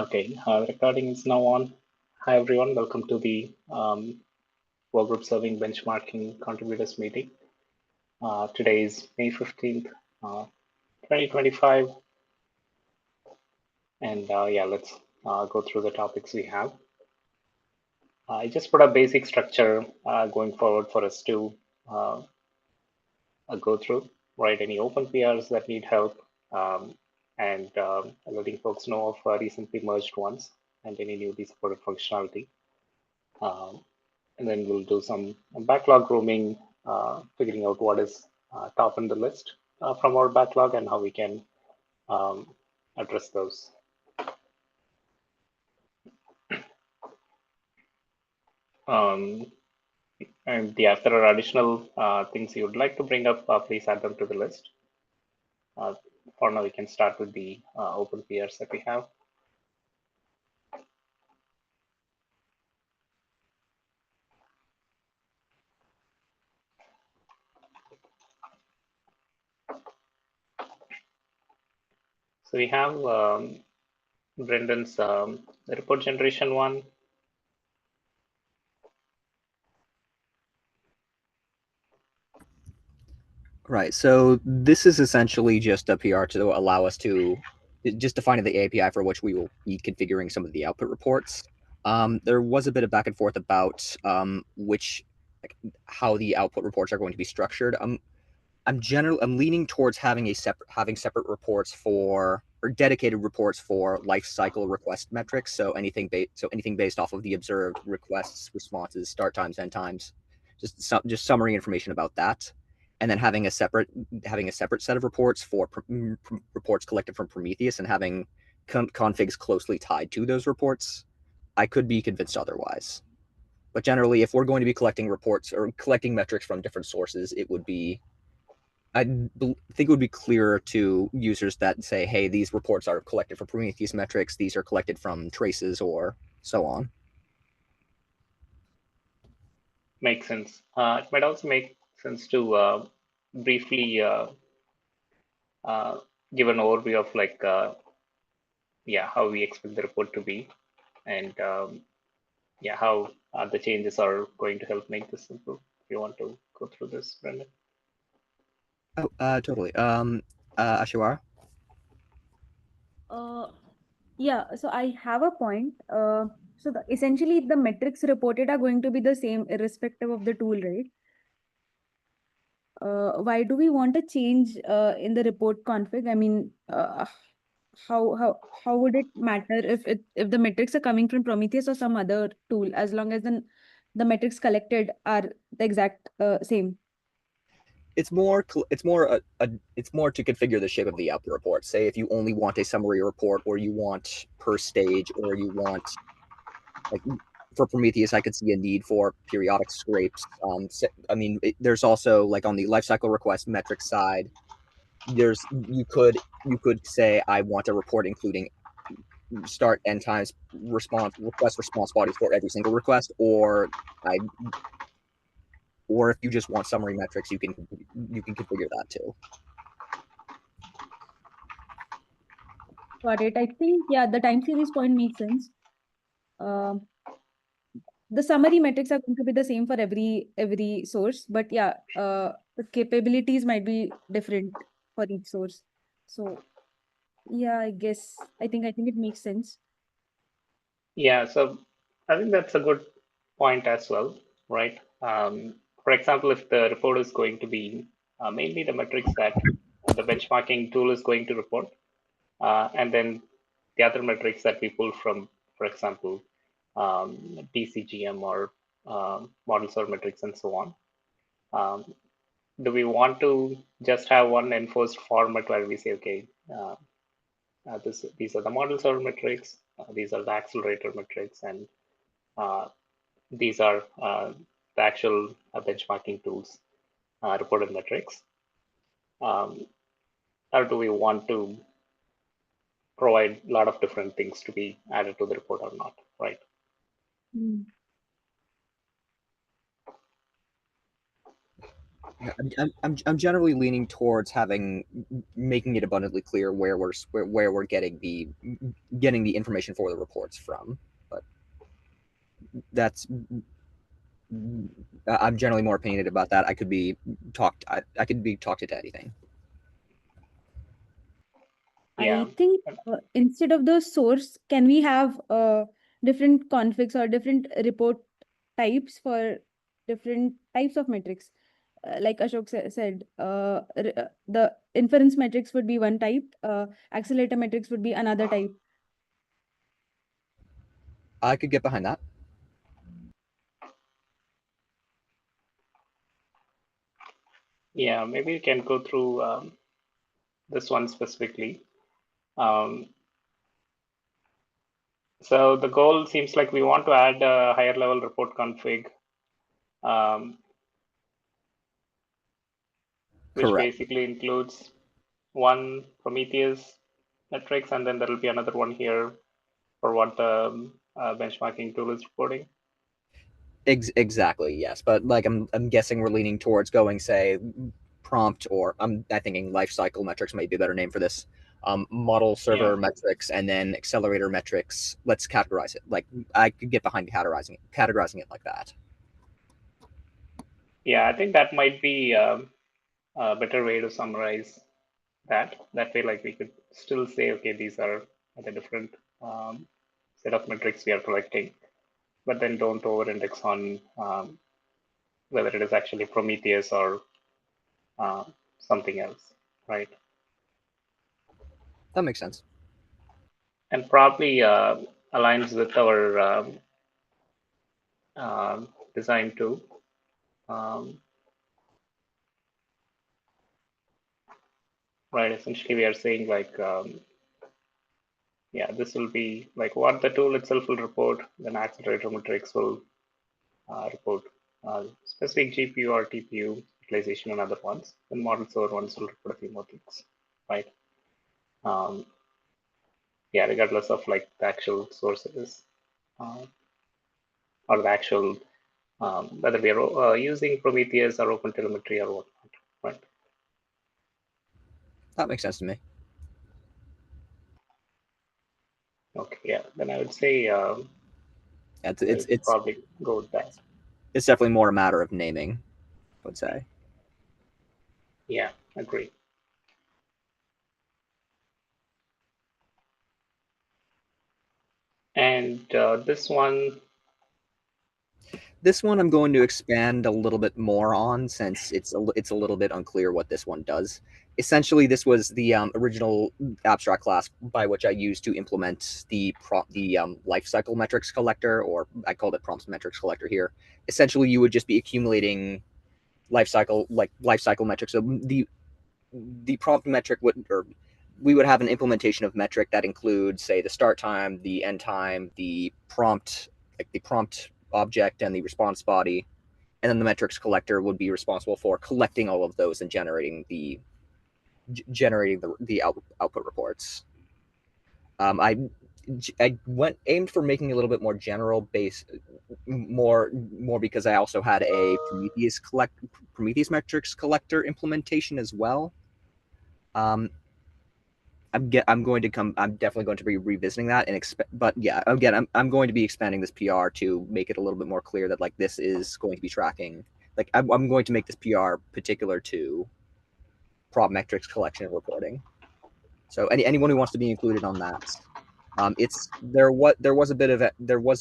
Okay, recording is now on. Hi everyone, welcome to the workgroup serving benchmarking contributors meeting. Today is May 15th, 2025. And yeah, let's go through the topics we have. I just put a basic structure going forward for us to go through, right? Any open PRs that need help, and letting folks know of recently merged ones and any newly supported functionality. And then we'll do some backlog grooming, figuring out what is top in the list from our backlog and how we can address those. And yeah, if there are additional things you would like to bring up, please add them to the list. For now, we can start with the open PRs that we have. So we have Brendan's report generation one. Right. So this is essentially just a PR to allow us to just define the API for which we will be configuring some of the output reports. There was a bit of back and forth about how the output reports are going to be structured. I'm leaning towards having separate reports or dedicated reports for life cycle request metrics. So anything based off of the observed requests, responses, start times, end times, just summary information about that, and then having a separate set of reports for reports collected from Prometheus and having configs closely tied to those reports. I could be convinced otherwise. But generally, if we're going to be collecting reports or collecting metrics from different sources, I think it would be clearer to users that say, hey, these reports are collected from Prometheus metrics, these are collected from traces, or so on. Makes sense. It might also make sense to briefly give an overview of how we expect the report to be, and how the changes are going to help make this simple. If you want to go through this, Brendan. Oh, totally. Ashiwara? Yeah, so I have a point. Essentially, the metrics reported are going to be the same irrespective of the tool, right? Why do we want to change in the report config? I mean, how would it matter if the metrics are coming from Prometheus or some other tool, as long as the metrics collected are the exact same? It's more to configure the shape of the output report. Say if you only want a summary report, or you want per stage, or you want, like, for Prometheus, I could see a need for periodic scrapes. There's also, like, on the lifecycle request metric side, you could say, I want a report including start, end times, request response bodies for every single request, or if you just want summary metrics, you can configure that too. Got it. I think, yeah, the time series point makes sense. The summary metrics are going to be the same for every source, but yeah, the capabilities might be different for each source. So yeah, I think it makes sense. Yeah, so I think that's a good point as well, right? For example, if the report is going to be mainly the metrics that the benchmarking tool is going to report, and then the other metrics that we pull from, for example, DCGM or model server metrics and so on. Do we want to just have one enforced format where we say, okay, these are the model server metrics, these are the accelerator metrics, and these are the actual benchmarking tools reported metrics? Or do we want to provide a lot of different things to be added to the report or not, right? I'm generally leaning towards making it abundantly clear where we're getting the information for the reports from, but that's I'm generally more opinionated about that. I could be talked into anything. Yeah. I think instead of the source, can we have different configs or different report types for different types of metrics? Like Ashok said, the inference metrics would be one type, accelerator metrics would be another type. I could get behind that. Yeah, maybe we can go through this one specifically. So the goal seems like we want to add a higher level report config, which Correct. basically includes one Prometheus metrics, and then there will be another one here for what the benchmarking tool is reporting. Exactly, yes. But like I'm guessing we're leaning towards going, say, prompt, or I'm thinking life cycle metrics might be a better name for this. Model server metrics and then accelerator metrics. Let's categorize it. Like I could get behind categorizing it like that. Yeah, I think that might be a better way to summarize that. That way, like we could still say, okay, these are the different set of metrics we are collecting, but then don't over-index on whether it is actually Prometheus or something else, right? That makes sense. And probably aligns with our design too. Right, essentially we are saying like, yeah, this will be like what the tool itself will report, then accelerator metrics will report specific GPU or TPU utilization and other ones. Then model server ones will report a few more things, right? Yeah, regardless of like the actual sources or the actual whether we are using Prometheus or OpenTelemetry or whatnot, right? That makes sense to me. Okay, yeah, then I would say It's probably go with that. It's definitely more a matter of naming, I would say. Yeah, agree. And this one, I'm going to expand a little bit more on, since it's a little bit unclear what this one does. Essentially, this was the original abstract class by which I used to implement the lifecycle metrics collector, or I called it prompts metrics collector here. Essentially, you would just be accumulating lifecycle metrics. So the prompt metric we would have an implementation of metric that includes, say, the start time, the end time, the prompt object, and the response body. And then the metrics collector would be responsible for collecting all of those and generating the output reports. I aimed for making a little bit more general base, more because I also had a Prometheus metrics collector implementation as well. I'm definitely going to be revisiting that but yeah, again, I'm going to be expanding this PR to make it a little bit more clear that like this is going to be tracking. Like I'm going to make this PR particular to prop metrics collection and reporting. So anyone who wants to be included on that, there was a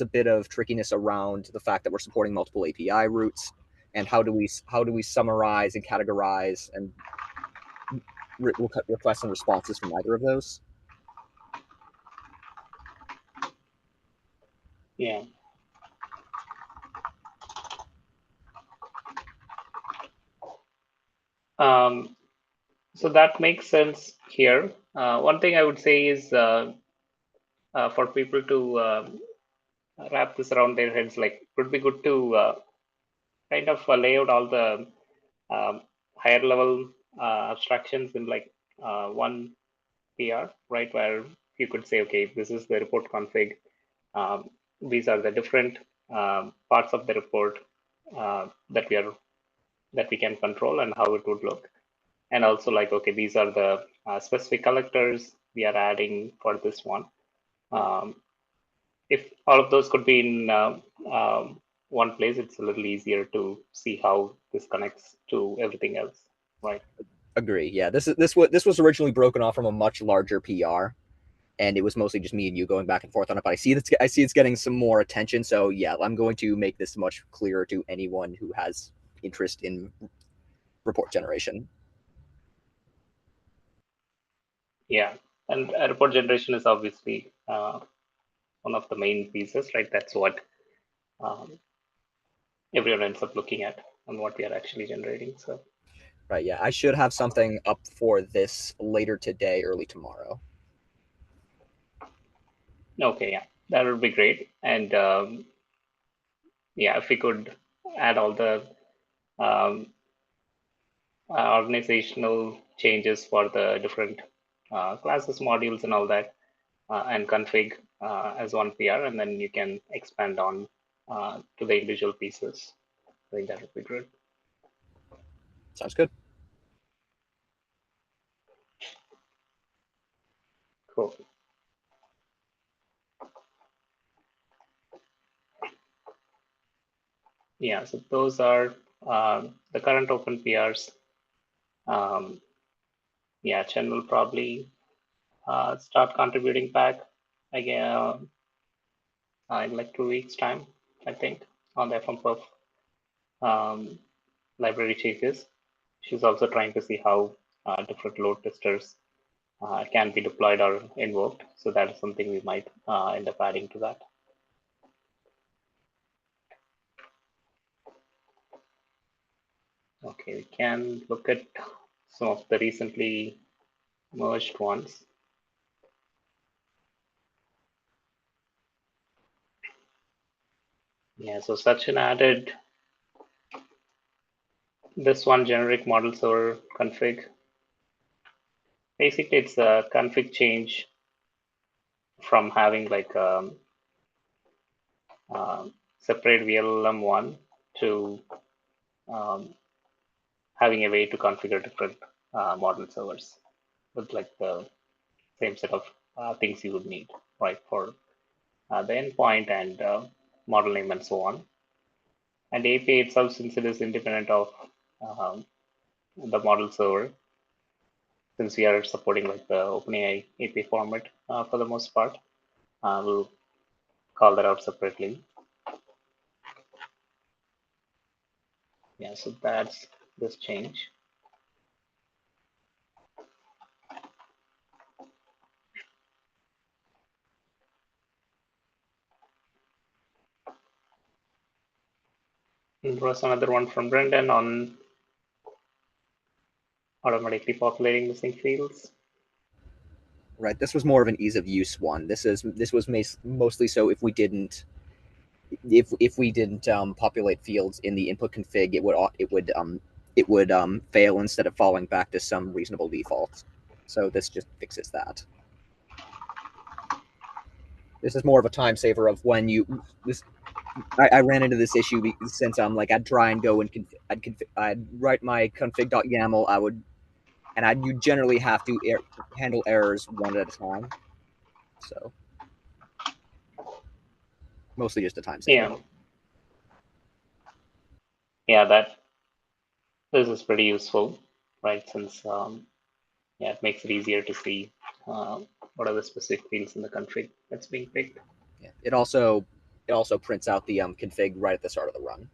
bit of trickiness around the fact that we're supporting multiple API routes, and how do we summarize and categorize and requests and responses from either of those. yeah. So that makes sense here. One thing I would say is for people to wrap this around their heads, like it would be good to kind of lay out all the higher level abstractions in like one PR, right? Where you could say, okay, this is the report config. These are the different parts of the report that we are that we can control and how it would look. And also like, okay, these are the specific collectors we are adding for this one. If all of those could be in one place, it's a little easier to see how this connects to everything else, right? Agree. Yeah, this was originally broken off from a much larger PR, and it was mostly just me and you going back and forth on it. But I see it's getting some more attention. So yeah, I'm going to make this much clearer to anyone who has interest in report generation. Yeah, and report generation is obviously one of the main pieces, right? That's what um, everyone ends up looking at and what we are actually generating. So Right. Yeah, I should have something up for this later today, early tomorrow. okay, yeah, that would be great. And yeah, if we could add all the um, organizational changes for the different classes, modules, and all that, and config as one PR, and then you can expand on to the individual pieces. I think that would be good. Sounds good. Cool. Yeah, so those are the current open PRs. Yeah, Chen will probably start contributing back again in like 2 weeks' time, I think, on the FMPerf library changes. She's also trying to see how different load testers can be deployed or invoked. So that is something we might end up adding to that. Okay, we can look at some of the recently merged ones. Yeah, so Sachin added this one generic model server config. Basically, it's a config change from having like separate VLLM1 to um, having a way to configure different model servers with like the same set of things you would need, right, for the endpoint and model name and so on. And the API itself, since it is independent of um, the model server, since we are supporting like the OpenAI API format for the most part, we'll call that out separately. Yeah, so that's this change. And there was another one from Brendan on automatically populating missing fields. Right. This was more of an ease of use one. This was mostly so if we didn't populate fields in the input config, it would fail instead of falling back to some reasonable defaults. So this just fixes that. This is more of a time saver of when you this. I ran into this issue since I'd try and go and I'd write my config.yaml. You generally have to handle errors one at a time. So mostly just a time saver. Yeah, yeah, that this is pretty useful, right? Since yeah, it makes it easier to see what are the specific fields in the config that's being picked. Yeah. It also prints out the config right at the start of the run.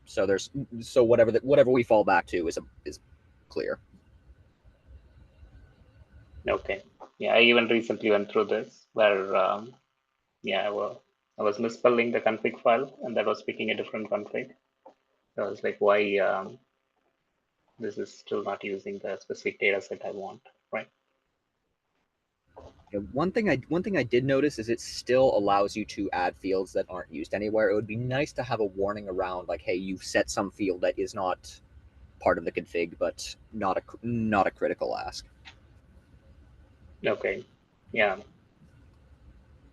So whatever we fall back to is clear. Okay. Yeah, I even recently went through this where yeah, I was misspelling the config file and that was picking a different config. So I was like, why this is still not using the specific data set I want, right? Yeah, one thing I did notice is it still allows you to add fields that aren't used anywhere. It would be nice to have a warning around like, hey, you've set some field that is not part of the config, but not a critical ask. Okay. Yeah,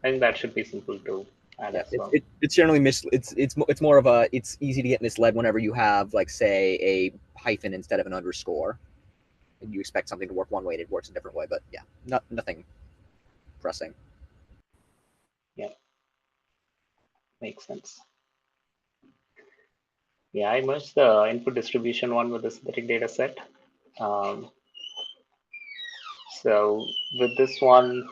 I think that should be simple to add Yeah, as well. it's generally it's more of a, it's easy to get misled whenever you have, like, say, a hyphen instead of an underscore, and you expect something to work one way and it works a different way. But yeah, nothing pressing. Yeah, makes sense. Yeah, I merged the input distribution one with the synthetic data set. So with this one,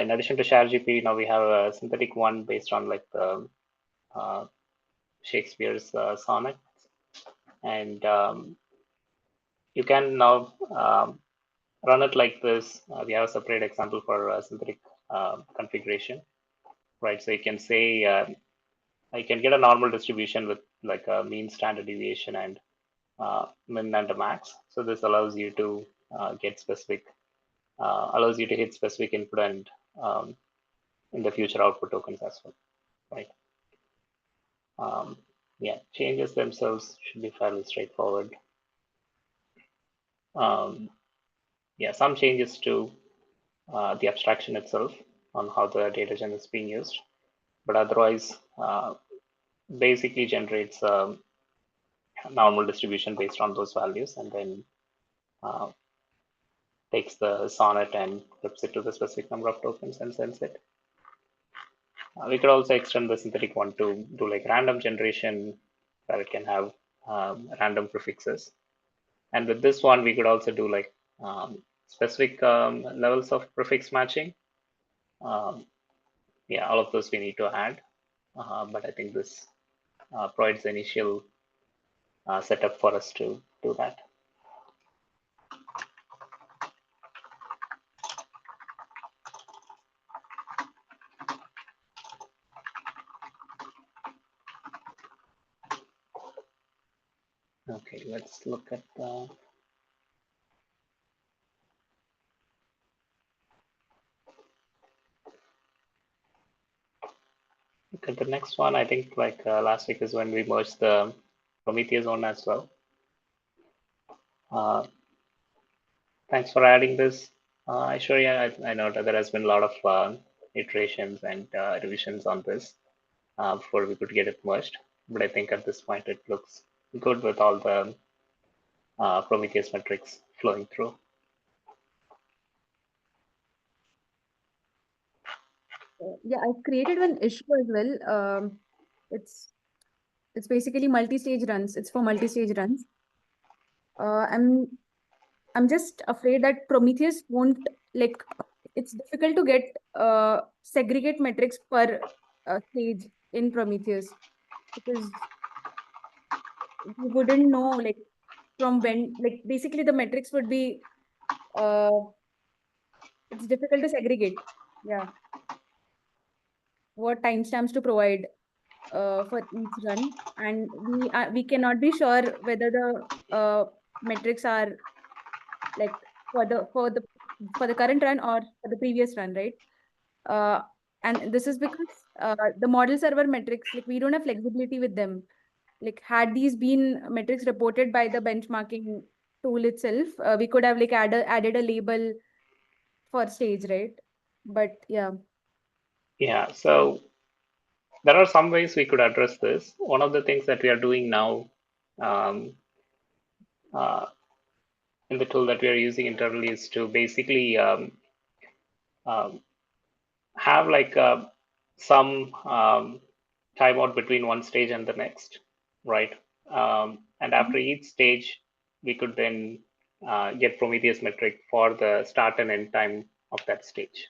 in addition to ShareGP, now we have a synthetic one based on like the uh, Shakespeare's sonnet, and you can now run it like this. We have a separate example for synthetic configuration, right? So you can say I can get a normal distribution with like a mean, standard deviation, and min and a max. So this allows you to get specific, allows you to hit specific input and in the future output tokens as well, right? Yeah, changes themselves should be fairly straightforward. Yeah, some changes to the abstraction itself on how the data gen is being used, but otherwise basically generates a normal distribution based on those values, and then uh, takes the sonnet and flips it to the specific number of tokens and sends it. We could also extend the synthetic one to do like random generation, where it can have random prefixes. And with this one, we could also do like specific levels of prefix matching. Yeah, all of those we need to add. But I think this provides the initial setup for us to do that. Okay, let's look at the next one. I think like last week is when we merged the Prometheus one as well. Thanks for adding this. Aishwarya, I know that there has been a lot of iterations and revisions on this before we could get it merged. But I think at this point it looks good with all the Prometheus metrics flowing through. Yeah, I've created one issue as well. It's it's basically multi-stage runs. It's for multi-stage runs. Uh, I'm I'm just afraid that Prometheus won't, like, it's difficult to get segregate metrics per stage in Prometheus, because we wouldn't know, like, from when, like, basically the metrics would be uh it's difficult to segregate. Yeah, what timestamps to provide for each run, and we cannot be sure whether the metrics are, like, for the current run or for the previous run, right? Uh, and this is because the model server metrics, like, we don't have flexibility with them. Like, had these been metrics reported by the benchmarking tool itself, we could have, like, added a label for stage, right? But yeah. Yeah, so there are some ways we could address this. One of the things that we are doing now um, uh, in the tool that we are using internally is to basically um, have like some timeout between one stage and the next, right? And after each stage, we could then get Prometheus metric for the start and end time of that stage,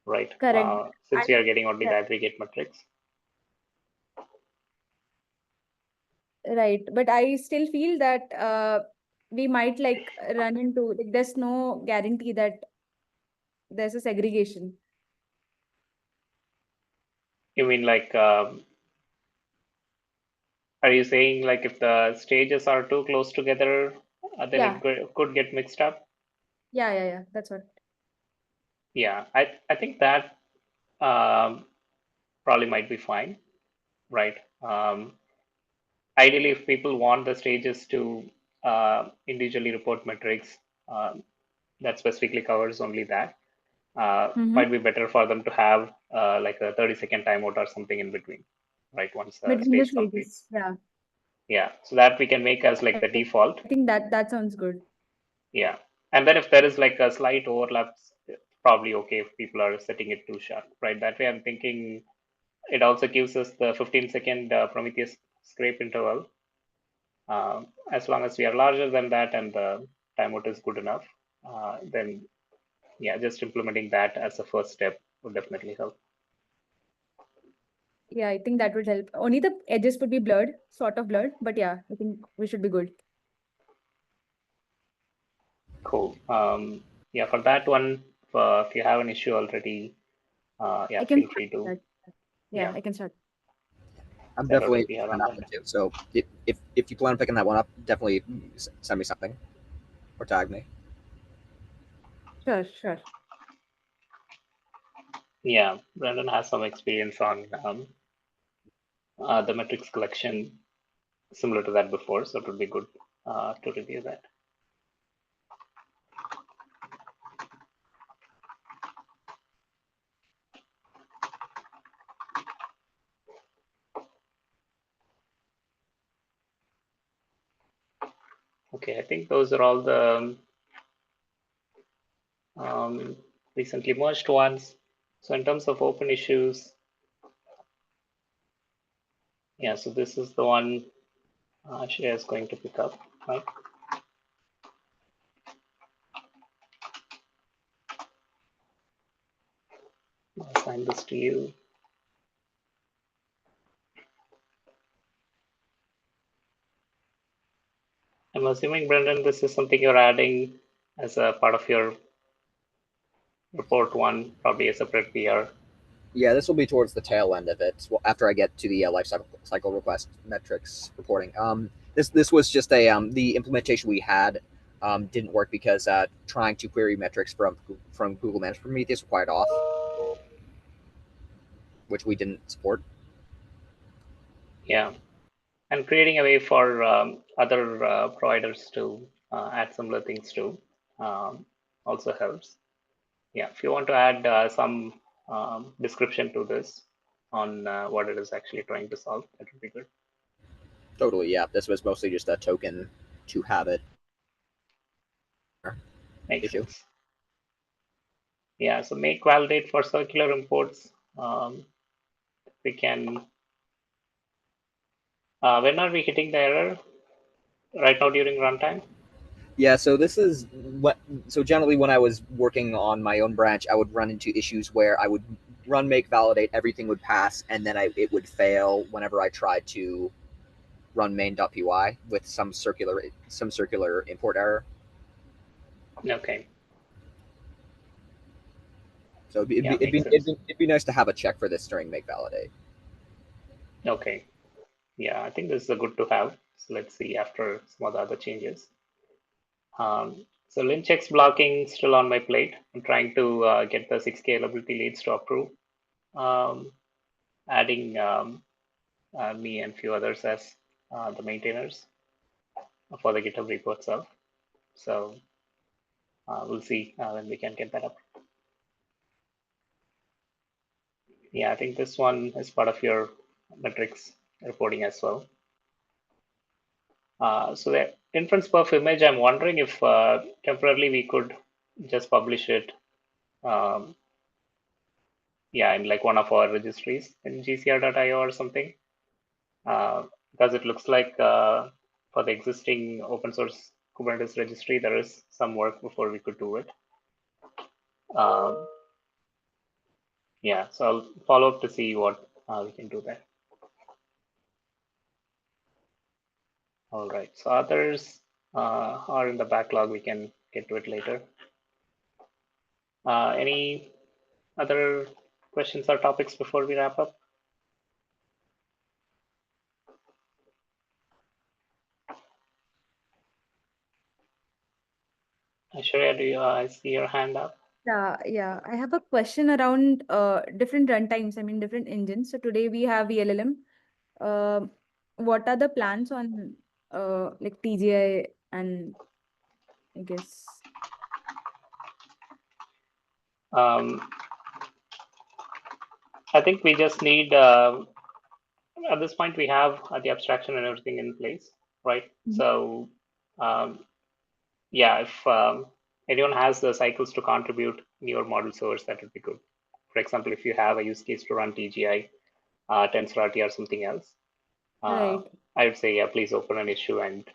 right? Correct. Since And we are getting only yeah, the aggregate metrics. right, but I still feel that we might, like, run into, like, there's no guarantee that there's a segregation. You mean like, are you saying like if the stages are too close together, then Yeah, it could get mixed up? yeah, that's what. Yeah, I think that um, probably might be fine, right? Ideally, if people want the stages to individually report metrics, that specifically covers only that. might be better for them to have like a 30-second timeout or something in between, right? Once the Between the stage completes. stages. Yeah. Yeah, so that we can make as like the default. I think that sounds good. Yeah, and then if there is like a slight overlap, it's probably okay if people are setting it too sharp, right? That way I'm thinking it also gives us the 15-second Prometheus scrape interval. As long as we are larger than that and the timeout is good enough, then yeah, just implementing that as a first step would definitely help. Yeah, I think that would help. Only the edges would be blurred, sort of blurred, but yeah, I think we should be good. Cool. Yeah, for that one, if you have an issue already, yeah, I can feel free to. start. Yeah, I can start. I'm send out a definitely PR on on that that. one too. So if you plan on picking that one up, definitely send me something or tag me. Sure. Yeah, Brandon has some experience on the metrics collection similar to that before, so it would be good to review that. Okay, I think those are all the recently merged ones. So in terms of open issues, yeah, so this is the one Shreya is going to pick up, right? I'll assign this to you. I'm assuming, Brendan, this is something you're adding as a part of your report one, probably a separate PR. Yeah, this will be towards the tail end of it. Well, after I get to the life cycle request metrics reporting. This was just a the implementation we had didn't work because trying to query metrics from Google Managed Prometheus required auth, which we didn't support. Yeah, and creating a way for other providers to add similar things too also helps. Yeah, if you want to add some description to this on what it is actually trying to solve, that would be good. Totally, yeah. This was mostly just a token to have it Makes issue. sense. Yeah, so make validate for circular imports. We can. When are we hitting the error? Right now during runtime? Yeah, so this is what. So generally, when I was working on my own branch, I would run into issues where I would run make validate, everything would pass, and then it would fail whenever I tried to run main.py with some circular import error. Okay. So Yeah, makes sense. it'd be nice to have a check for this during make validate. Okay. Yeah, I think this is a good to have. So let's see after some of the other changes. So linchecks blocking still on my plate. I'm trying to get the 6 scalability leads to approve. Adding me and few others as the maintainers for the GitHub repo itself. So we'll see when we can get that up. Yeah, I think this one is part of your metrics reporting as well. So the inference perf image, I'm wondering if temporarily we could just publish it, yeah, in like one of our registries in gcr.io or something, because it looks like for the existing open source Kubernetes registry, there is some work before we could do it. Yeah, so I'll follow up to see what we can do there. All right, so others are in the backlog. We can get to it later. Any other questions or topics before we wrap up? Shreya, do you see your hand up? Yeah. I have a question around different runtimes, I mean different engines. So today we have VLLM. What are the plans on like TGI and I guess I think we just need, at this point, we have the abstraction and everything in place, right? So, yeah, if anyone has the cycles to contribute in your model source, that would be good. For example, if you have a use case to run TGI, TensorRT, or something else, Right. I would say, yeah, please open an issue and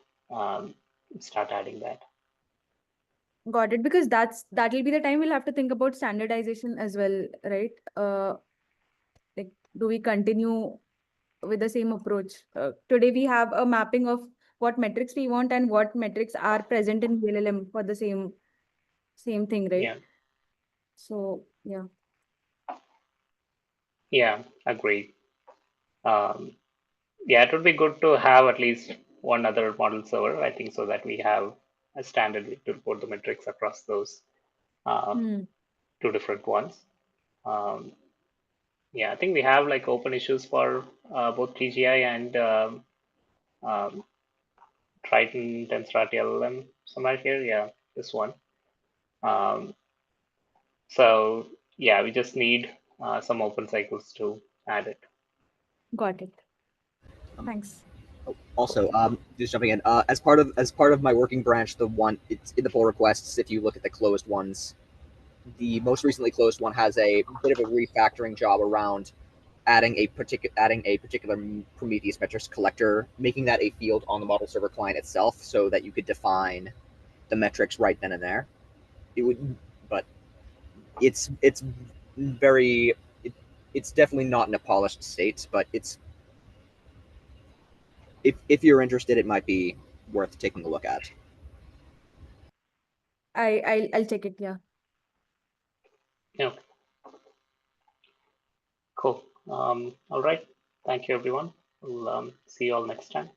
start adding that. Got it. Because that'll be the time we'll have to think about standardization as well, right? Like, do we continue with the same approach? Today we have a mapping of what metrics we want and what metrics are present in VLLM for the same thing, right? Yeah, So yeah. yeah, agreed. Yeah, it would be good to have at least one other model server, I think, so that we have a standard way to report the metrics across those two different ones. Yeah, I think we have like open issues for both TGI and um, Triton TensorRT LLM somewhere here. Yeah, this one. Um, so yeah, we just need some open cycles to add it. Got it. Thanks. Also, just jumping in, as part of my working branch, it's in the pull requests. If you look at the closed ones, the most recently closed one has a bit of a refactoring job around adding a particular Prometheus metrics collector, making that a field on the model server client itself, so that you could define the metrics right then and there. It would, but it's very it's definitely not in a polished state, but it's if you're interested, it might be worth taking a look at. I'll check it. Yeah. Yeah. Cool. All right. Thank you, everyone. We'll see you all next time.